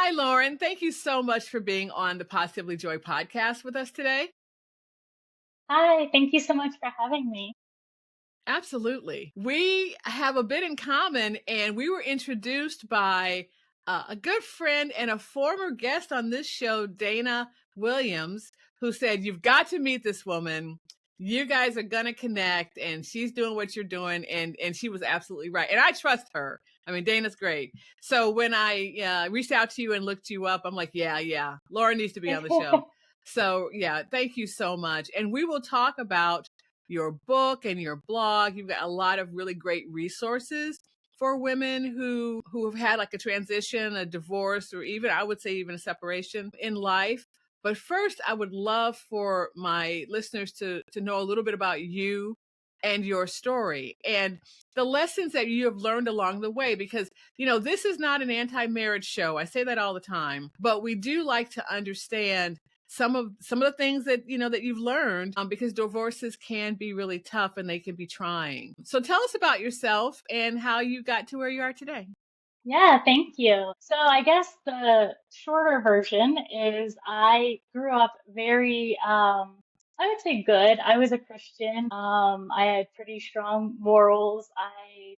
Hi, Loren. Thank you so much for being on the Positively Joy podcast with us today. Hi, thank you so much for having me. Absolutely. We have a bit in common, and we were introduced by a good friend and a former guest on this show, Dana Williams, who said, "You've got to meet this woman. You guys are going to connect, and she's doing what you're doing." And she was absolutely right. And I trust her. I mean, Dana's great. So when I reached out to you and looked you up, I'm like, yeah, Laura needs to be on the show. So yeah, thank you so much. And we will talk about your book and your blog. You've got a lot of really great resources for women who have had like a transition, a divorce, or even I would say even a separation in life. But first, I would love for my listeners to know a little bit about you and your story and the lessons that you have learned along the way, because this is not an anti-marriage show. I say that all the time, but we do like to understand some of the things that that you've learned, because divorces can be really tough and they can be trying. So tell us about yourself and how you got to where you are today. Yeah, thank you. So I guess the shorter version is I grew up very, I would say good. I was a Christian. I had pretty strong morals. I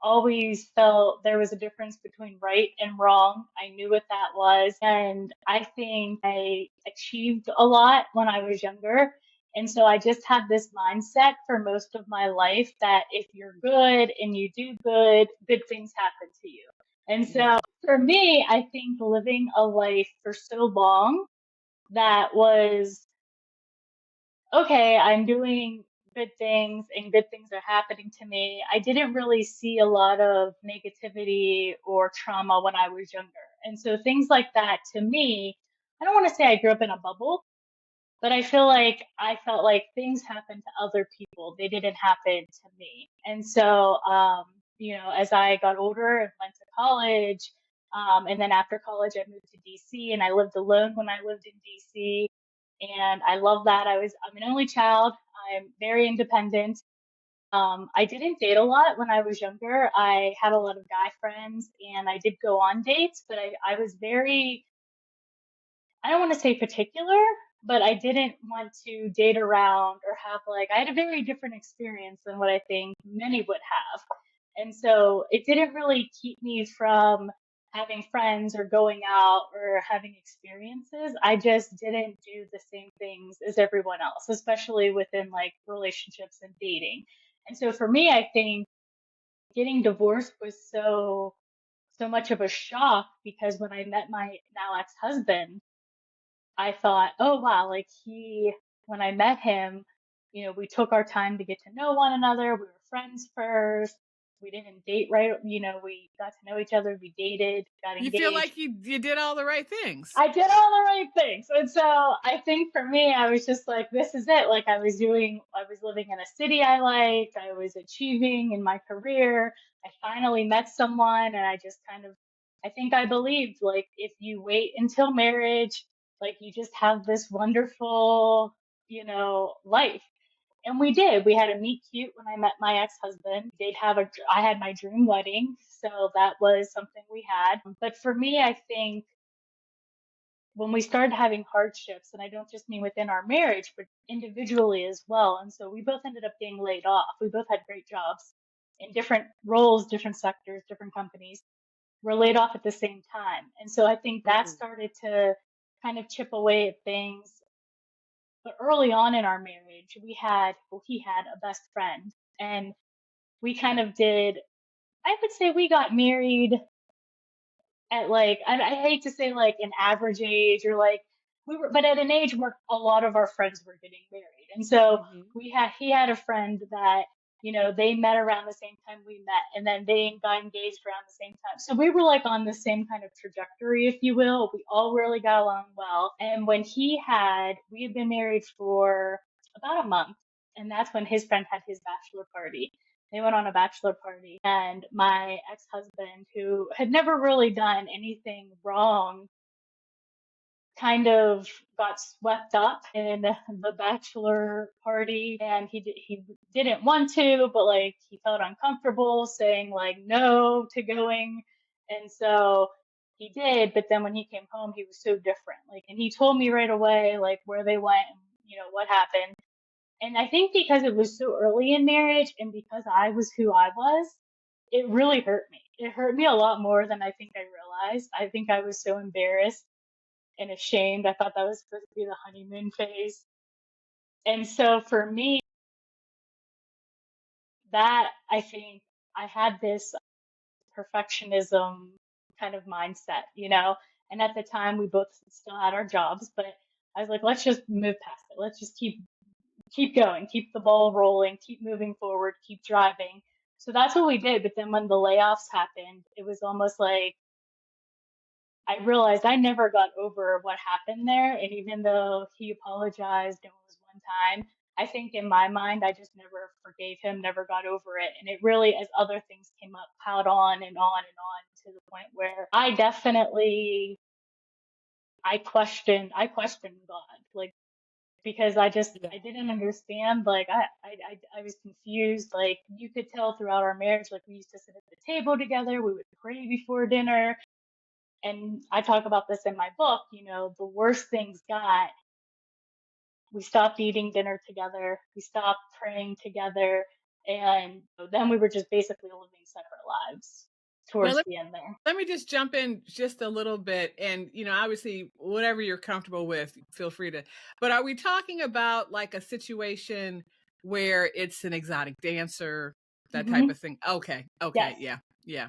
always felt there was a difference between right and wrong. I knew what that was. And I think I achieved a lot when I was younger. And so I just had this mindset for most of my life that if you're good and you do good things happen to you. And so for me, I think living a life for so long that was, okay, I'm doing good things and good things are happening to me. I didn't really see a lot of negativity or trauma when I was younger. And so things like that to me, I don't want to say I grew up in a bubble, but I feel like I felt like things happened to other people. They didn't happen to me. And so, as I got older and went to college, and then after college, I moved to DC and I lived alone when I lived in DC. And I love that. I'm an only child. I'm very independent. I didn't date a lot when I was younger. I had a lot of guy friends and I did go on dates, but I was very, I don't want to say particular, but I didn't want to date around or have I had a very different experience than what I think many would have. And so it didn't really keep me from having friends or going out or having experiences. I just didn't do the same things as everyone else, especially within relationships and dating. And so for me, I think getting divorced was so much of a shock because when I met my now ex-husband, I thought, oh wow, when I met him, we took our time to get to know one another. We were friends first. We didn't date right. We got to know each other. We dated, got You feel engaged. like you did all the right things. I did all the right things. And so I think for me, I was just like, this is it. I was living in a city I liked. I was achieving in my career. I finally met someone and I just I think I believed if you wait until marriage, you just have this wonderful, life. And we did. We had a meet cute when I met my ex-husband. I had my dream wedding. So that was something we had. But for me, I think when we started having hardships, and I don't just mean within our marriage, but individually as well. And so we both ended up being laid off. We both had great jobs in different roles, different sectors, different companies. We're laid off at the same time. And so I think that started to kind of chip away at things. But early on in our marriage, he had a best friend, and we kind of did, I would say we got married at I hate to say an average age or but at an age where a lot of our friends were getting married. And so he had a friend that, they met around the same time we met and then they got engaged around the same time. So we were on the same kind of trajectory, if you will. We all really got along well. And when we had been married for about a month, and that's when his friend had his bachelor party. They went on a bachelor party, and my ex-husband, who had never really done anything wrong, kind of got swept up in the bachelor party, and he didn't want to, but he felt uncomfortable saying no to going, and so he did, but then when he came home, he was so different. Like, and he told me right away, like, where they went and, what happened. And I think because it was so early in marriage and because I was who I was, it really hurt me. It hurt me a lot more than I think I realized. I think I was so embarrassed and ashamed. I thought that was supposed to be the honeymoon phase. And so for me, that I think I had this perfectionism kind of mindset, And at the time, we both still had our jobs, but I was like, let's just move past it. Let's just keep going, keep the ball rolling, keep moving forward, keep driving. So that's what we did. But then when the layoffs happened, it was almost like I realized I never got over what happened there. And even though he apologized and it was one time, I think in my mind, I just never forgave him, never got over it. And it really, as other things came up, piled on and on and on to the point where I definitely, I questioned God, like, because Yeah. I didn't understand. Like, I was confused. Like, you could tell throughout our marriage, like, we used to sit at the table together, we would pray before dinner. And I talk about this in my book, the worst things got, we stopped eating dinner together, we stopped praying together, and then we were just basically living separate lives Well, towards the end there. let me just jump in just a little bit and, obviously whatever you're comfortable with, feel free to. But are we talking about like a situation where it's an exotic dancer, that type of Hmm. thing? Okay. Okay. Yes. Yeah. Yeah.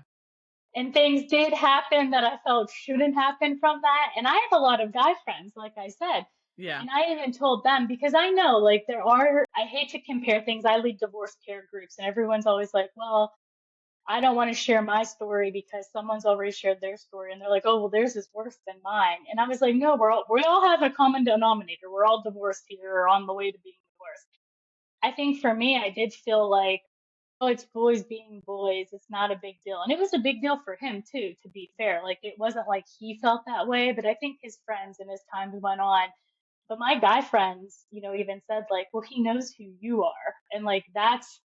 And things did happen that I felt shouldn't happen from that. And I have a lot of guy friends, like I said. Yeah. And I even told them because I know, like, I hate to compare things. I lead divorce care groups, and everyone's always like, well, I don't want to share my story because someone's already shared their story. And they're like, oh, well, theirs is worse than mine. And I was like, no, we all have a common denominator. We're all divorced here or on the way to being divorced. I think for me, I did feel like, oh, it's boys being boys. It's not a big deal. And it was a big deal for him too, to be fair. Like, it wasn't like he felt that way, but I think his friends and as time went on, but my guy friends, even said like, well, he knows who you are. And like, that's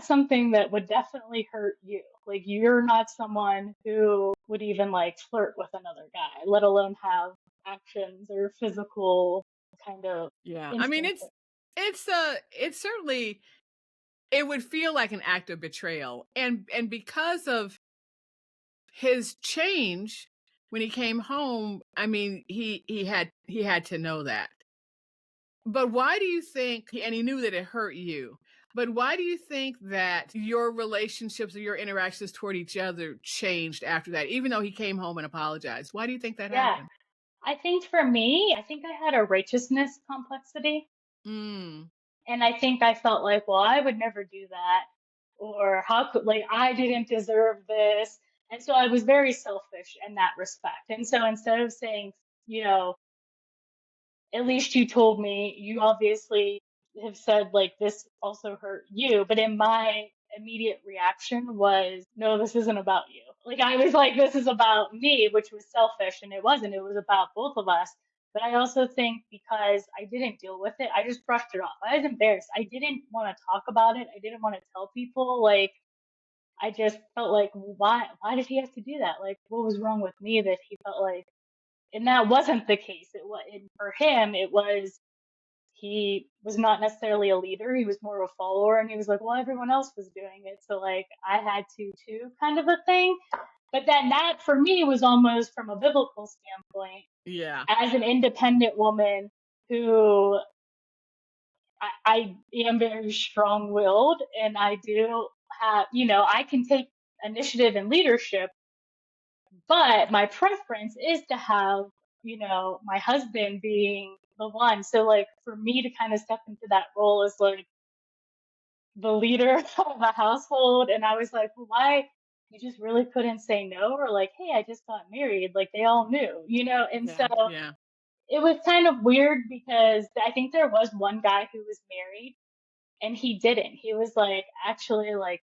something that would definitely hurt you. Like, you're not someone who would even like flirt with another guy, let alone have actions or physical kind of Yeah. I mean, instances. it's certainly, it would feel like an act of betrayal. And because of his change when he came home, I mean, he had to know that. But why do you think, and he knew that it hurt you, but why do you think that your relationships or your interactions toward each other changed after that, even though he came home and apologized? Why do you think that Yeah. happened? I think for me, I think I had a righteousness complexity. Mm, And I think I felt like, well, I would never do that. Or how could, like, I didn't deserve this. And so I was very selfish in that respect. And so instead of saying, you know, at least you told me, you obviously have said, like, this also hurt you. But in my immediate reaction was, no, this isn't about you. Like, I was like, this is about me, which was selfish. And it wasn't, it was about both of us. But I also think because I didn't deal with it, I just brushed it off. I was embarrassed. I didn't want to talk about it. I didn't want to tell people. Like, I just felt like, why did he have to do that? Like, what was wrong with me that he felt like, and that wasn't the case. It was, for him, it was, he was not necessarily a leader. He was more of a follower. And he was like, well, everyone else was doing it. So, like, I had to too, kind of a thing. But then that for me was almost from a biblical standpoint, yeah. as an independent woman who I am very strong willed and I do have, I can take initiative and leadership, but my preference is to have, my husband being the one. So, like, for me to kind of step into that role as like the leader of a household, and I was like, well, why? You just really couldn't say no, or like, hey, I just got married. Like, they all knew, and so Yeah. Yeah. it was kind of weird because I think there was one guy who was married and he didn't. He was like, actually, like,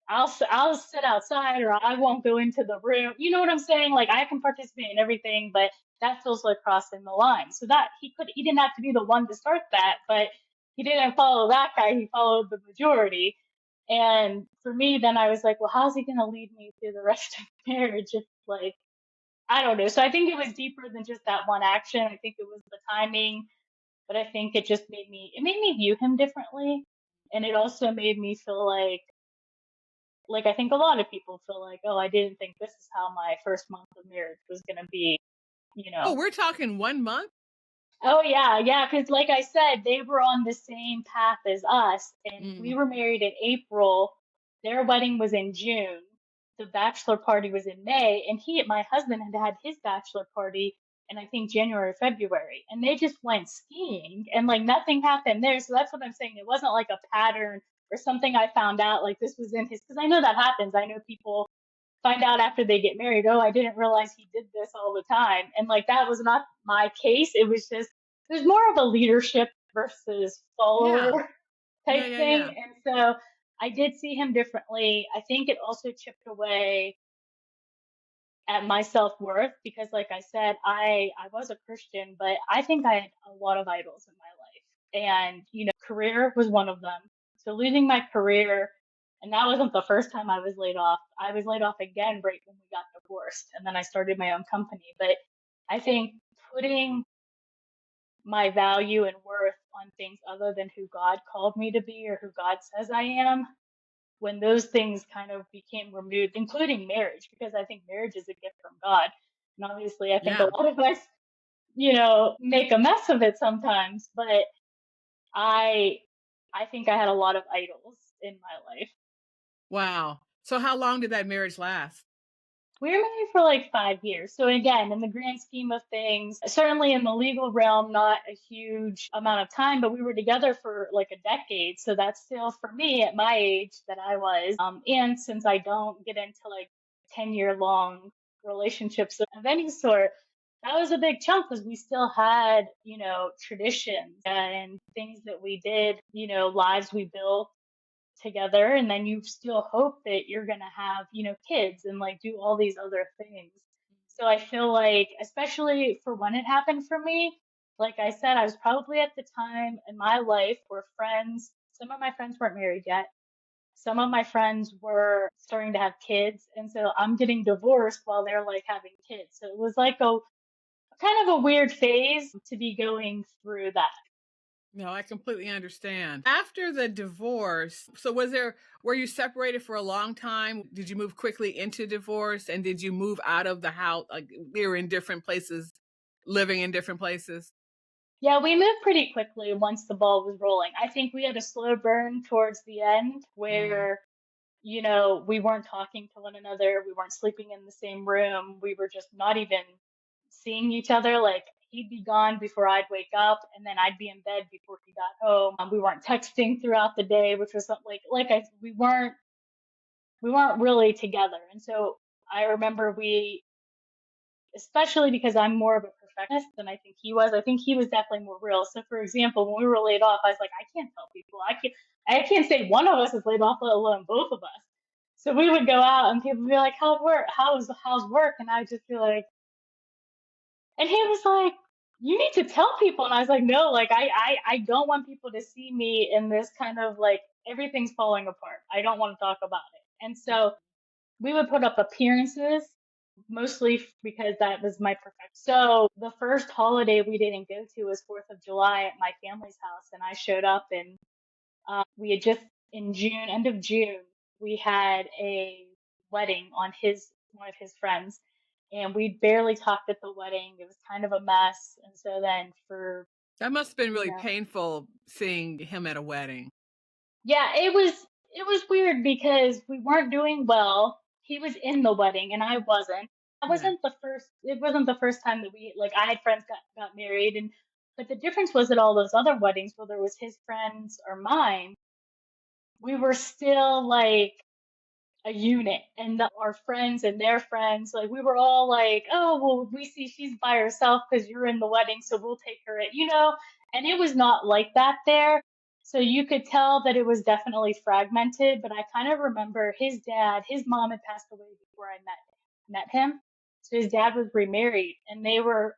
I'll sit outside or I won't go into the room. You know what I'm saying? Like, I can participate in everything, but that feels like crossing the line. So that he didn't have to be the one to start that, but he didn't follow that guy. He followed the majority. And for me, then I was like, well, how's he going to lead me through the rest of marriage if, like, I don't know. So I think it was deeper than just that one action. I think it was the timing, but I think it just made me view him differently. And it also made me feel like I think a lot of people feel like, oh, I didn't think this is how my first month of marriage was going to be, you Oh, know. we're talking 1 month? Oh yeah, yeah, because like I said, they were on the same path as us, and we Mm. were married in April. Their wedding was in June. The bachelor party was in May, and my husband had had his bachelor party in I think January, February, and they just went skiing, and like nothing happened there. So that's what I'm saying. It wasn't like a pattern or something I found out like this was in his, because I know that happens. I know people find out after they get married, oh, I didn't realize he did this all the time. And like that was not my case. It was just, there's more of a leadership versus follower Yeah. Yeah, type yeah, thing. yeah. And so I did see him differently. I think it also chipped away at my self-worth because like I said, I was a Christian, but I think I had a lot of idols in my life. And career was one of them. So losing my career, and that wasn't the first time I was laid off. I was laid off again right when we got divorced, and then I started my own company. But I think putting my value and worth on things other than who God called me to be or who God says I am, when those things kind of became removed, including marriage, because I think marriage is a gift from God. And obviously, I think a Yeah. lot of us, make a mess of it sometimes. But I, I think I had a lot of idols in my life. Wow. So how long did that marriage last? We were married for like 5 years. So again, in the grand scheme of things, certainly in the legal realm, not a huge amount of time, but we were together for like a decade. So that's still for me at my age that I was. And since I don't get into like 10-year long relationships of any sort, that was a big chunk because we still had, traditions and things that we did, lives we built together, and then you still hope that you're going to have kids and like do all these other things. So I feel like, especially for when it happened for me, like I said, I was probably at the time in my life where friends, some of my friends weren't married yet, some of my friends were starting to have kids, and so I'm getting divorced while they're like having kids. So it was like a kind of a weird phase to be going through that. No, I completely understand. After the divorce, so were you separated for a long time? Did you move quickly into divorce and did you move out of the house? Like we were in different places, living in different places? Yeah, we moved pretty quickly once the ball was rolling. I think we had a slow burn towards the end Mm. where, we weren't talking to one another. We weren't sleeping in the same room. We were just not even seeing each other. Like he'd be gone before I'd wake up, and then I'd be in bed before he got home. We weren't texting throughout the day, which was something we weren't really together. And so I remember especially because I'm more of a perfectionist than I think he was. I think he was definitely more real. So, for example, when we were laid off, I was like, I can't tell people. I can't say one of us is laid off, let alone both of us. So we would go out and people would be like, "How's work? How's work?" And I would just be like, and he was like, "You need to tell people." And I was like, "No, like I don't want people to see me in this kind of like everything's falling apart. I don't want to talk about it." And so we would put up appearances mostly because that was my perfect. So the first holiday we didn't go to was 4th of July at my family's house, and I showed up, and we had just in June, end of June, we had a wedding on his one of his friends, and we barely talked at the wedding. It was kind of a mess, and so then for That must have been you really know painful seeing him at a wedding. Yeah, it was weird because we weren't doing well. He was in the wedding and I wasn't. That Yeah. wasn't the first it wasn't the first time that we like I had friends got married, and but the difference was at all those other weddings, whether it was his friends or mine, we were still like a unit, and our friends and their friends, like we were all like, oh well, we see she's by herself because you're in the wedding, so we'll take her at. And it was not like that there. So you could tell that it was definitely fragmented, but I kind of remember his mom had passed away before I met him. So his dad was remarried, and they were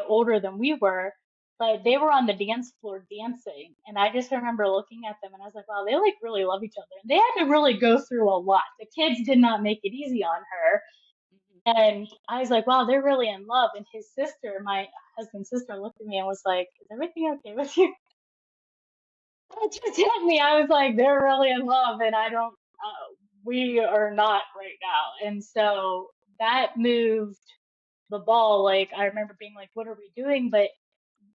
older than we were, but they were on the dance floor dancing, and I just remember looking at them and I was like, wow, they like really love each other. And they had to really go through a lot. The kids did not make it easy on her. And I was like, wow, they're really in love. And his sister, my husband's sister, looked at me and was like, is everything okay with you? It just hit me. I was like, they're really in love, and I don't, we are not right now. And so that moved the ball. Like, I remember being like, what are we doing? But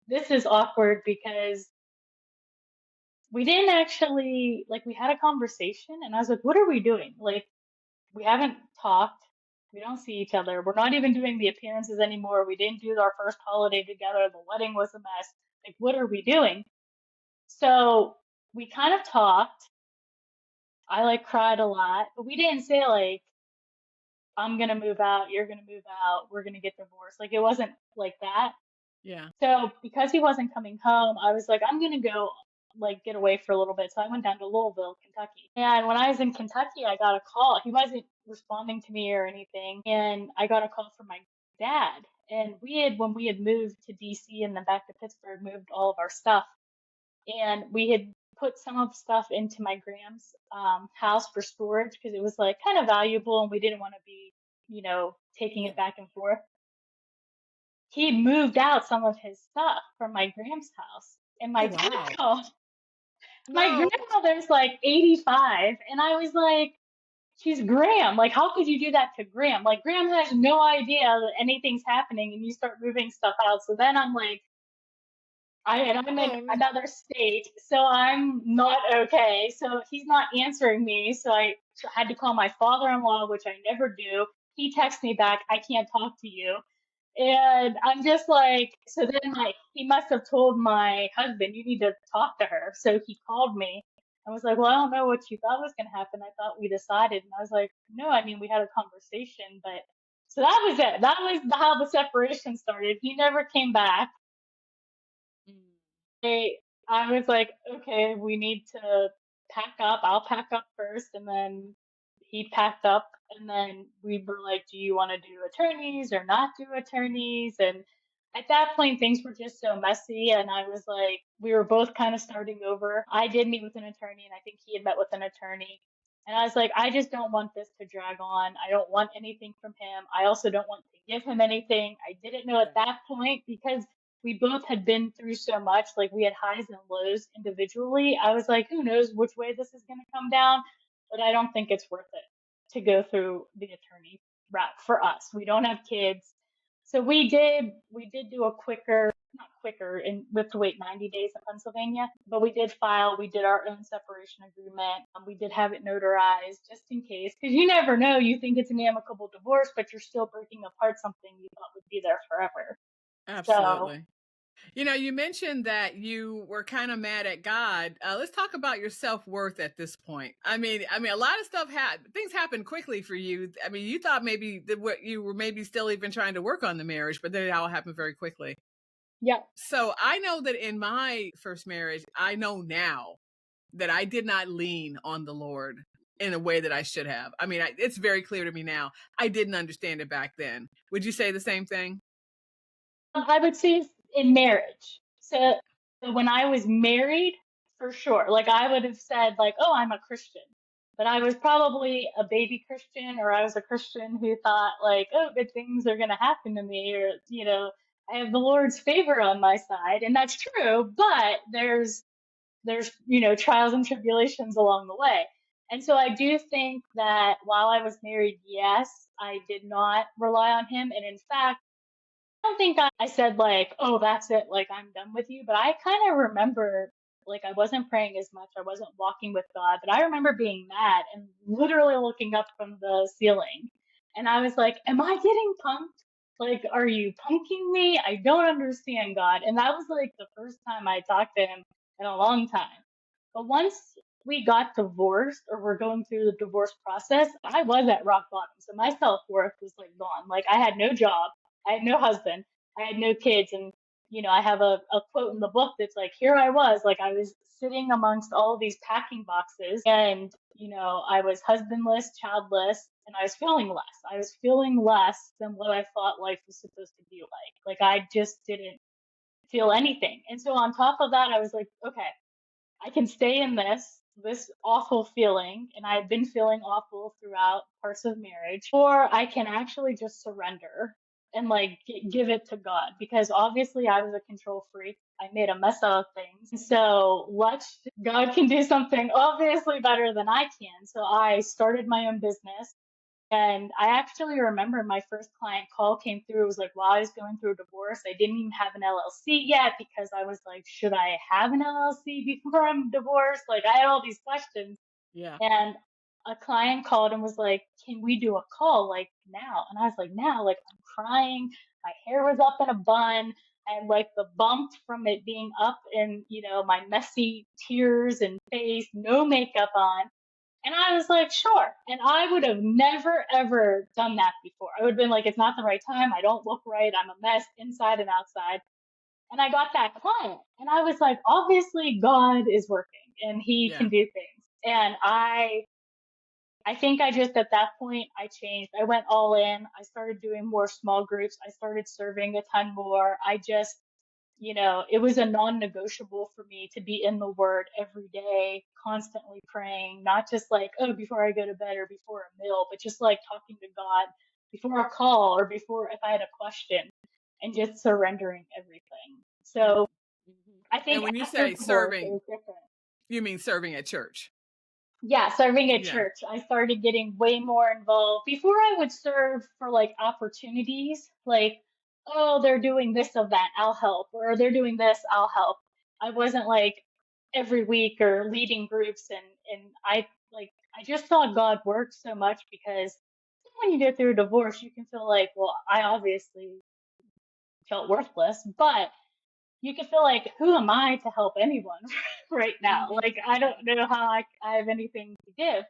this is awkward because we didn't actually, like, we had a conversation, and I was like, what are we doing? Like, we haven't talked. We don't see each other. We're not even doing the appearances anymore. We didn't do our first holiday together. The wedding was a mess. Like, what are we doing? So we kind of talked. I like cried a lot, but we didn't say like, I'm gonna move out, you're gonna move out, we're gonna get divorced. Like it wasn't like that. Yeah. So because he wasn't coming home, I was like, I'm gonna go like get away for a little bit. So I went down to Louisville, Kentucky. And when I was in Kentucky, I got a call. He wasn't responding to me or anything. And I got a call from my dad. And when we had moved to DC and then back to Pittsburgh, moved all of our stuff, and we had put some of stuff into my Gram's house for storage because it was like kind of valuable and we didn't want to be, taking Yeah. it back and forth. He moved out some of his stuff from my Gram's house, and Oh, my dad wow. called. My Whoa. grandmother's like 85, and I was like, she's Graham. Like, how could you do that to Graham? Like, Graham has no idea that anything's happening, and you start moving stuff out. So then I'm like, I'm in Oh, no. another state, so I'm not okay. So he's not answering me. So I had to call my father-in-law, which I never do. He texts me back, I can't talk to you. And I'm just like, so then he must have told my husband, you need to talk to her. So he called me and was like, well, I don't know what you thought was going to happen. I thought we decided. And I was like, no, I mean, we had a conversation, but so that was it. That was how the separation started. He never came back. Mm. I I was like, okay, we need to pack up. I'll pack up first, and then he packed up, and then we were like, do you want to do attorneys or not do attorneys? And at that point, things were just so messy, and I was like, we were both kind of starting over. I did meet with an attorney, and I think he had met with an attorney. And I was like, I just don't want this to drag on. I don't want anything from him. I also don't want to give him anything. I didn't know at Right. that point because we both had been through so much. Like we had highs and lows individually. I was like, who knows which way this is going to come down, but I don't think it's worth it to go through the attorney route for us. We don't have kids. So we did do a quicker, not quicker, and we have to wait 90 days in Pennsylvania, but we did file, we did our own separation agreement. We did have it notarized just in case, because you never know. You think it's an amicable divorce, but you're still breaking apart something you thought would be there forever. So Absolutely. You mentioned that you were kind of mad at God. Let's talk about your self-worth at this point. A lot of stuff things happened quickly for you. I mean, you thought maybe that what you were maybe still even trying to work on the marriage, but then it all happened very quickly. yeah. So I know that in my first marriage, I know now that I did not lean on the Lord in a way that I should have. It's very clear to me now. I didn't understand it back then. Would you say the same thing? I would say in marriage. So when I was married, for sure. Like I would have said, like, oh, I'm a Christian. But I was probably a baby Christian, or I was a Christian who thought, like, oh, good things are going to happen to me, or, I have the Lord's favor on my side. And that's true, but there's, trials and tribulations along the way. And so I do think that while I was married, yes, I did not rely on him. And in fact, don't think I said like, "Oh, that's it, like I'm done with you." But I kind of remember like I wasn't praying as much, I wasn't walking with God, but I remember being mad and literally looking up from the ceiling. And I was like, "Am I getting punked? Like, are you punking me? I don't understand, God." And that was like the first time I talked to him in a long time. But once we got divorced or we're going through the divorce process, I was at rock bottom. So my self-worth was like gone. Like I had no job. I had no husband. I had no kids. And, I have a quote in the book that's like, here I was, like I was sitting amongst all of these packing boxes and, I was husbandless, childless, and I was feeling less. I was feeling less than what I thought life was supposed to be like. Like I just didn't feel anything. And so on top of that, I was like, okay, I can stay in this. this awful feeling, and I've been feeling awful throughout parts of marriage, or I can actually just surrender and like give it to God because obviously I was a control freak. I made a mess of things. So God can do something obviously better than I can. So I started my own business. And I actually remember my first client call came through. It was like while I was going through a divorce. I didn't even have an LLC yet because I was like, should I have an LLC before I'm divorced? Like I had all these questions. Yeah. And a client called and was like, can we do a call like now? And I was like, now, like I'm crying. My hair was up in a bun and like the bump from it being up in, my messy tears and face, no makeup on. And I was like, sure. And I would have never, ever done that before. I would have been like, it's not the right time. I don't look right. I'm a mess inside and outside. And I got that client. And I was like, obviously, God is working and he Yeah. can do things. And I think I just, at that point, I changed. I went all in. I started doing more small groups. I started serving a ton more. I just, it was a non-negotiable for me to be in the word every day, constantly praying, not just like, oh, before I go to bed or before a meal, but just like talking to God before a call or before if I had a question and just surrendering everything. Yeah. So Mhm. I And think when you after say divorce, it serving, was different. you mean serving at church? Yeah, serving at Yeah. church. I started getting way more involved. Before I would serve for like opportunities, like, oh, they're doing this of that, I'll help, or they're doing this, I'll help. I wasn't like every week or leading groups and I just saw God work so much because when you go through a divorce, you can feel like, well, I obviously felt worthless, but you can feel like, who am I to help anyone right now? Mhm. Like, I don't know how I have anything to give.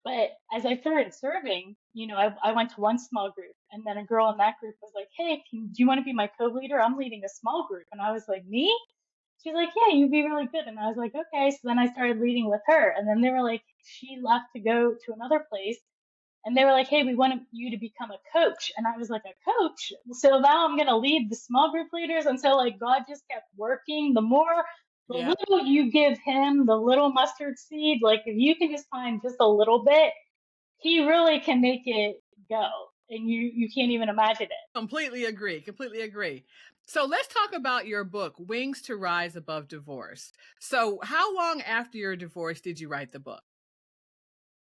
But as I started serving, I went to one small group, and then a girl in that group was like, "Hey, do you want to be my co-leader? I'm leading a small group." And I was like, "Me?" She's like, "Yeah, you'd be really good." And I was like, "Okay." So then I started leading with her, and then they were like, she left to go to another place, and they were like, "Hey, we want you to become a coach." And I was like, "A coach?" So now I'm gonna lead the small group leaders, and so like God just kept working. The Yeah. little you give him, the little mustard seed, like if you can just find just a little bit, he really can make it go, and you can't even imagine it. Completely agree. Completely agree. So let's talk about your book, Wings to Rise Above Divorce. So, how long after your divorce did you write the book?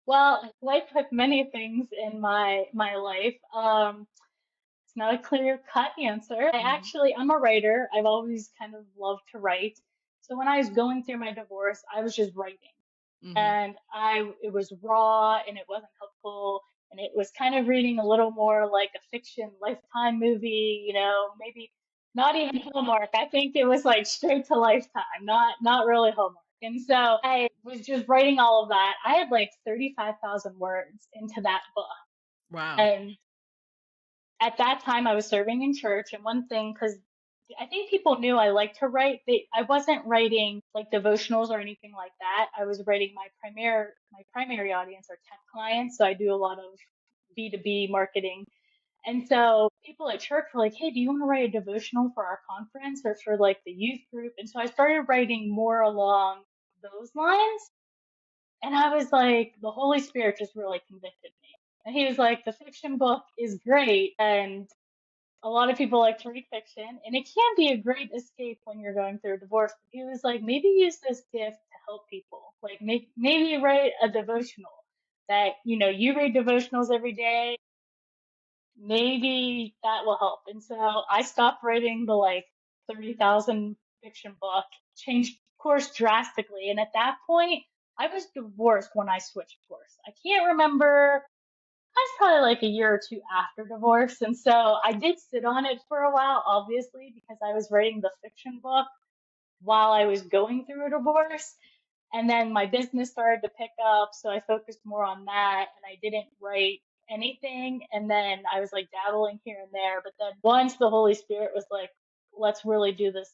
Well, like with many things in my life, it's not a clear cut answer. Mhm. I'm a writer. I've always kind of loved to write. So when I was going through my divorce, I was just writing. Mhm. And it was raw and it wasn't helpful, and it was kind of reading a little more like a fiction Lifetime movie, maybe not even Hallmark. I think it was like straight to Lifetime, not really Hallmark. And so I was just writing all of that. I had like 35,000 words into that book. Wow. And at that time I was serving in church, and one thing, because I think people knew I liked to write. I wasn't writing like devotionals or anything like that. I was writing my primary audience are tech clients, so I do a lot of B2B marketing. And so people at church were like, "Hey, do you want to write a devotional for our conference or for like the youth group?" And so I started writing more along those lines. And I was like, the Holy Spirit just really convicted me. And he was like, the fiction book is great, and a lot of people like to read fiction, and it can be a great escape when you're going through a divorce. But he was like, maybe use this gift to help people. Like, maybe write a devotional that, you read devotionals every day. Maybe that will help. And so I stopped writing the like 30,000 fiction book, changed course drastically. And at that point, I was divorced when I switched course. I can't remember. I was probably like a year or two after divorce. And so I did sit on it for a while, obviously, because I was writing the fiction book while I was going through a divorce. And then my business started to pick up. So I focused more on that and I didn't write anything. And then I was like dabbling here and there. But then once the Holy Spirit was like, let's really do this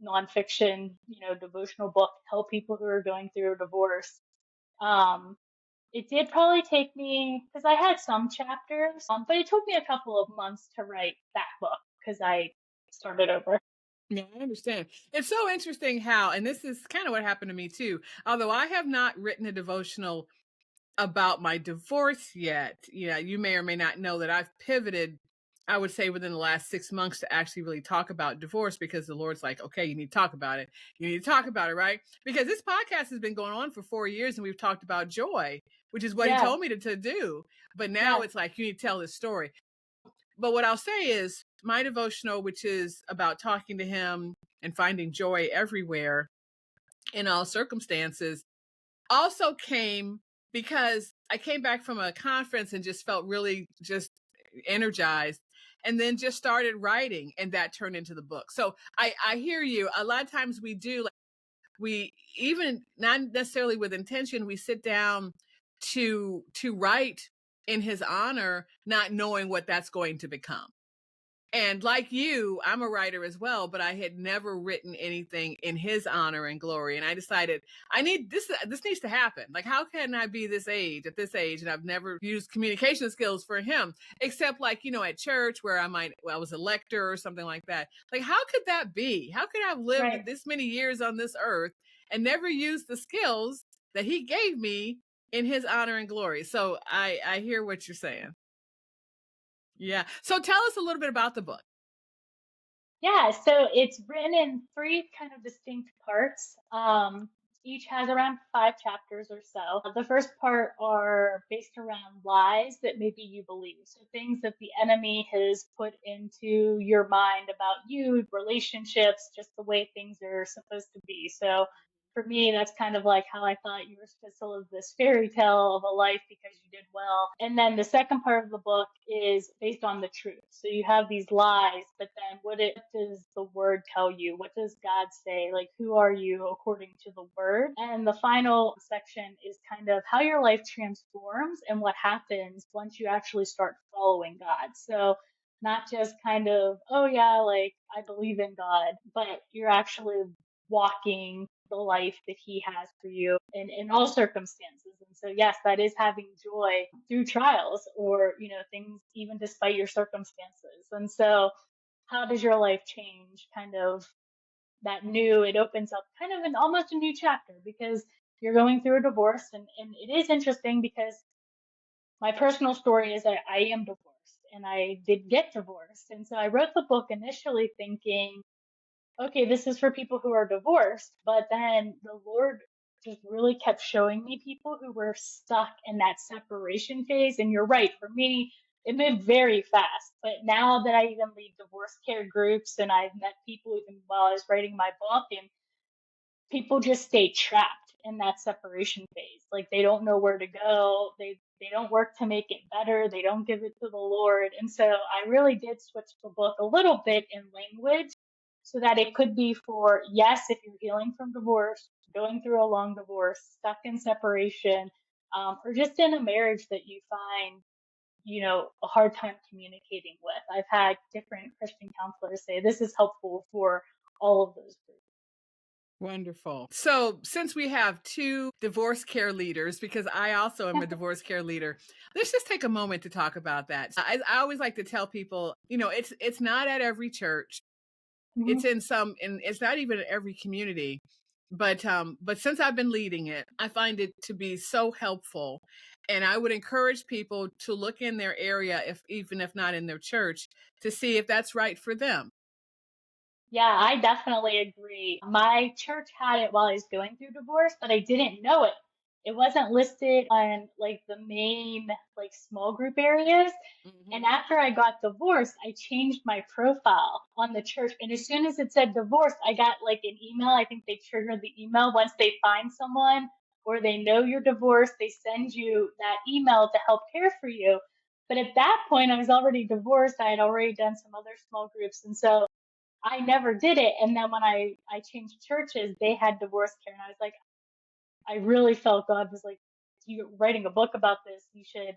nonfiction, devotional book, help people who are going through a divorce. Um, it did probably take me, because I had some chapters, but it took me a couple of months to write that book because I started over. Yeah, I understand. It's so interesting how, and this is kind of what happened to me too. Although I have not written a devotional about my divorce yet. Yeah, you may or may not know that I've pivoted, I would say within the last 6 months, to actually really talk about divorce, because the Lord's like, okay, you need to talk about it. You need to talk about it, right? Because this podcast has been going on for 4 years and we've talked about joy, which is what he Yes, told me to do. But now yes, it's like, you need to tell this story. But what I'll say is my devotional, which is about talking to him and finding joy everywhere in all circumstances, also came because I came back from a conference and just felt really just energized, and then just started writing, and that turned into the book. So I hear you. A lot of times we do, like, we, even not necessarily with intention, we sit down to write in his honor, not knowing what that's going to become. And like you, I'm a writer as well, but I had never written anything in his honor and glory. And I decided I need this. This needs to happen. Like, how can I be this age at this age, and I've never used communication skills for him, except like, at church where I was a lector or something like that. Like, how could that be? How could I have lived right. this many years on this earth and never use the skills that he gave me in his honor and glory? So I hear what you're saying. Yeah. So tell us a little bit about the book. Yeah, so it's written in three kind of distinct parts. Each has around 5 chapters or so. The first part are based around lies that maybe you believe. So things that the enemy has put into your mind about you, relationships, just the way things are supposed to be. So for me, that's kind of like how I thought you were supposed to live this fairy tale of a life because you did well. And then the second part of the book is based on the truth. So you have these lies, but then does the word tell you? What does God say? Like, who are you according to the word? And the final section is kind of how your life transforms and what happens once you actually start following God. So not just kind of, oh yeah, like I believe in God, but you're actually walking the life that he has for you in all circumstances. And so, yes, that is having joy through trials or, things even despite your circumstances. And so, how does your life change? Kind of it opens up kind of an almost a new chapter because you're going through a divorce. And it is interesting because my personal story is I am divorced and I did get divorced. And so I wrote the book initially thinking, okay, this is for people who are divorced. But then the Lord just really kept showing me people who were stuck in that separation phase. And you're right, for me, it moved very fast. But now that I even lead divorce care groups and I've met people even while I was writing my book, and people just stay trapped in that separation phase. Like they don't know where to go. They don't work to make it better. They don't give it to the Lord. And so I really did switch the book a little bit in language so that it could be for, yes, if you're healing from divorce, going through a long divorce, stuck in separation, or just in a marriage that you find, a hard time communicating with. I've had different Christian counselors say this is helpful for all of those groups. Wonderful. So, since we have two divorce care leaders, because I also am a divorce care leader, let's just take a moment to talk about that. I always like to tell people, it's not at every church. It's Mhm. in some, and it's not even in every community. But since I've been leading it, I find it to be so helpful, and I would encourage people to look in their area, if even if not in their church, to see if that's right for them. Yeah, I definitely agree. My church had it while I was going through divorce, but I didn't know it. It wasn't listed on like the main like small group areas. And Mhm. after I got divorced, I changed my profile on the church. And as soon as it said divorce, I got like an email. I think they triggered the email once they find someone or they know you're divorced, they send you that email to help care for you. But at that point, I was already divorced. I had already done some other small groups. And so I never did it. And then when I changed churches, they had divorce care. And I was like, I really felt God was like, you're writing a book about this. You should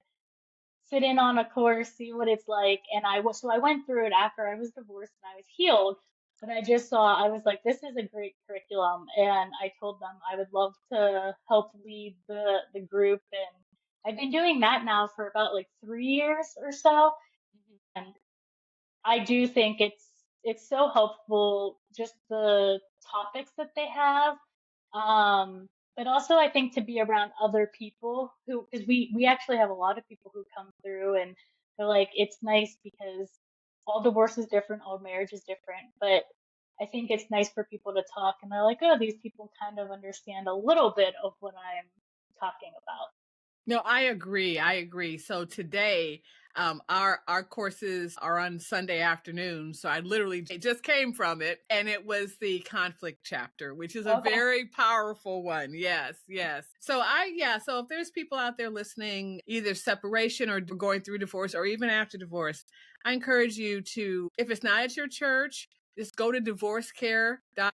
sit in on a course, see what it's like. And so I went through it after I was divorced and I was healed. But I just saw, I was like, this is a great curriculum. And I told them I would love to help lead the group. And I've been doing that now for about like 3 years or so. And I do think it's so helpful just the topics that they have. But also I think to be around other people who, because we actually have a lot of people who come through and they're like, it's nice because all divorce is different, all marriage is different, but I think it's nice for people to talk and they're like, oh, these people kind of understand a little bit of what I'm talking about. No, I agree. I agree. So today, our courses are on Sunday afternoons. So I literally just came from it, and it was the conflict chapter, which is a Okay. very powerful one. Yes, yes. So yeah. So if there's people out there listening, either separation or going through divorce, or even after divorce, I encourage you to, if it's not at your church, just go to divorcecare.com.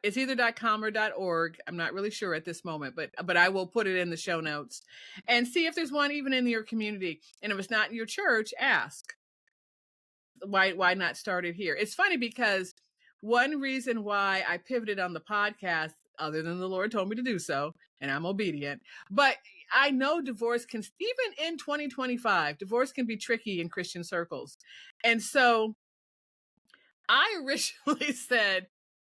It's either .com or .org. I'm not really sure at this moment, but I will put it in the show notes and see if there's one even in your community. And if it's not in your church, ask why not start it here. It's funny because one reason why I pivoted on the podcast, other than the Lord told me to do so, and I'm obedient, but I know divorce can, even in 2025, divorce can be tricky in Christian circles. And so I originally said,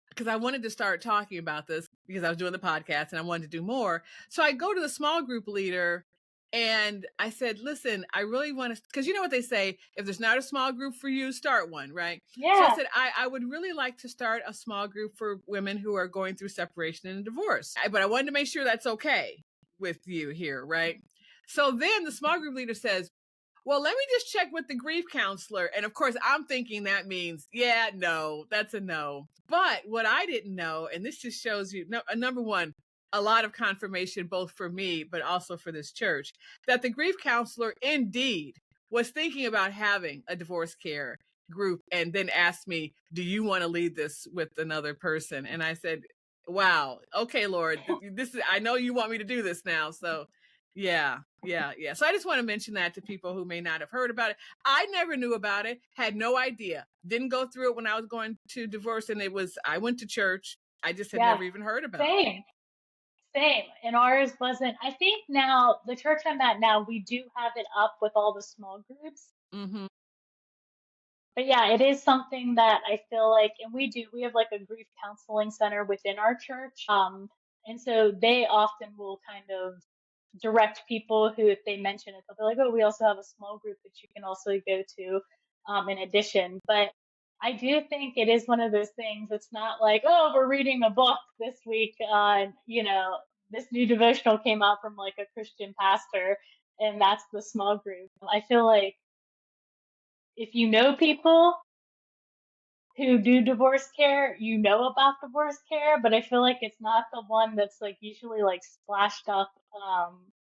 because I wanted to start talking about this because I was doing the podcast and I wanted to do more. So I go to the small group leader and I said, listen, I really want to, because you know what they say, if there's not a small group for you, start one, right? So I Yeah. said, I would really like to start a small group for women who are going through separation and divorce. But I wanted to make sure that's okay with you here, right? So then the small group leader says, well, let me just check with the grief counselor. And of course, I'm thinking that means, yeah, no, that's a no. But what I didn't know, and this just shows you, number one, a lot of confirmation, both for me, but also for this church, that the grief counselor indeed was thinking about having a divorce care group and then asked me, do you want to lead this with another person? And I said, wow, okay, Lord, this is, I know you want me to do this now. So yeah, yeah, yeah. So I just want to mention that to people who may not have heard about it. I never knew about it, had no idea. Didn't go through it when I was going to divorce, and I went to church. I just had Yeah. never even heard about it. Same. Same. And ours wasn't, I think now, the church I'm at now, we do have it up with all the small groups. Mm-hmm. But yeah, it is something that I feel like, and we have like a grief counseling center within our church. And so they often will kind of direct people who, if they mention it, they'll be like, oh, we also have a small group that you can also go to, in addition. But I do think it is one of those things. It's not like, oh, we're reading a book this week. This new devotional came out from like a Christian pastor, and that's the small group. I feel like if you know people who do divorce care, you know about divorce care, but I feel like it's not the one that's like usually like splashed up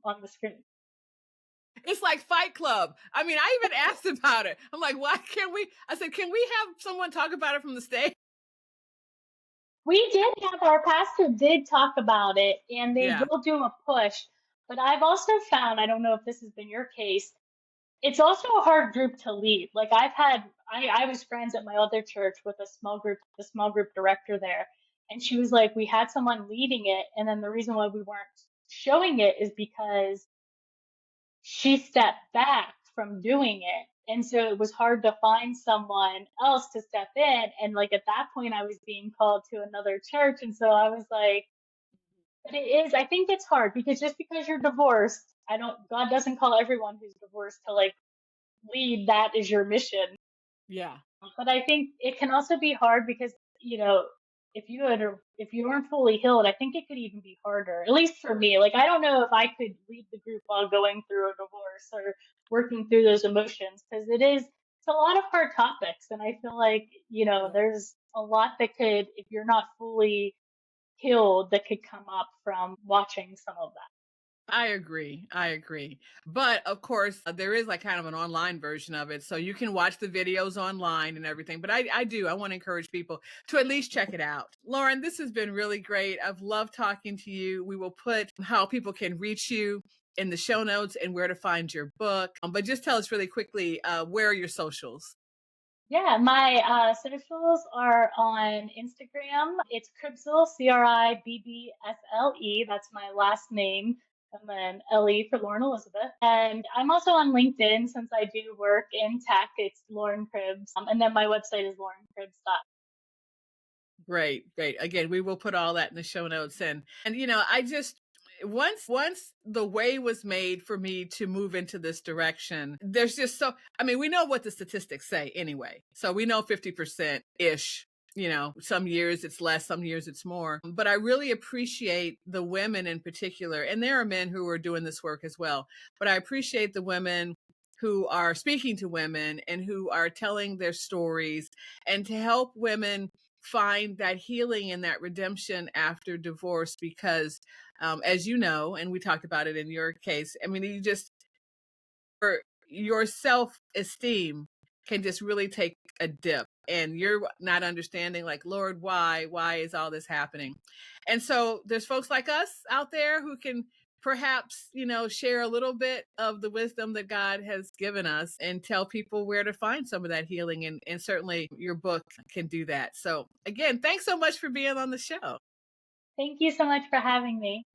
on the screen. It's like Fight Club. I mean, I even asked about it. I'm like, why can't we? I said, can we have someone talk about it from the stage? We did have our pastor did talk about it, and they Yeah. will do a push. But I've also found, I don't know if this has been your case, it's also a hard group to lead. Like I was friends at my other church with a small group, the small group director there, and she was like, we had someone leading it, and then the reason why we weren't showing it is because she stepped back from doing it. And so it was hard to find someone else to step in. And like at that point, I was being called to another church. And so I was like, but it is, I think it's hard because just because you're divorced, God doesn't call everyone who's divorced to like lead that is your mission. Yeah. But I think it can also be hard because, you know, if you weren't fully healed, I think it could even be harder. At least for me. Like I don't know if I could lead the group while going through a divorce or working through those emotions because it's a lot of hard topics and I feel like, Yeah. there's a lot that could, if you're not fully healed, that could come up from watching some of that. I agree. I agree. But of course, there is like kind of an online version of it. So you can watch the videos online and everything. But I want to encourage people to at least check it out. Loren, this has been really great. I've loved talking to you. We will put how people can reach you in the show notes and where to find your book. But just tell us really quickly, where are your socials? Yeah, my socials are on Instagram. It's Cribbsle, Cribbsle. That's my last name. And then Ellie for Lauren Elizabeth. And I'm also on LinkedIn since I do work in tech. It's Loren Cribbs. And then my website is lorencribbs.com. Great, great. Again, we will put all that in the show notes, and I just once the way was made for me to move into this direction, there's just so I mean, we know what the statistics say anyway. So we know 50% ish. Some years it's less, some years it's more. But I really appreciate the women in particular, and there are men who are doing this work as well. But I appreciate the women who are speaking to women and who are telling their stories and to help women find that healing and that redemption after divorce because as you know, and we talked about it in your case, I mean, your self-esteem can just really take a dip and you're not understanding, like, Lord, why is all this happening? And so there's folks like us out there who can perhaps share a little bit of the wisdom that God has given us and tell people where to find some of that healing, and certainly your book can do that. So again, thanks so much for being on the show. Thank you so much for having me.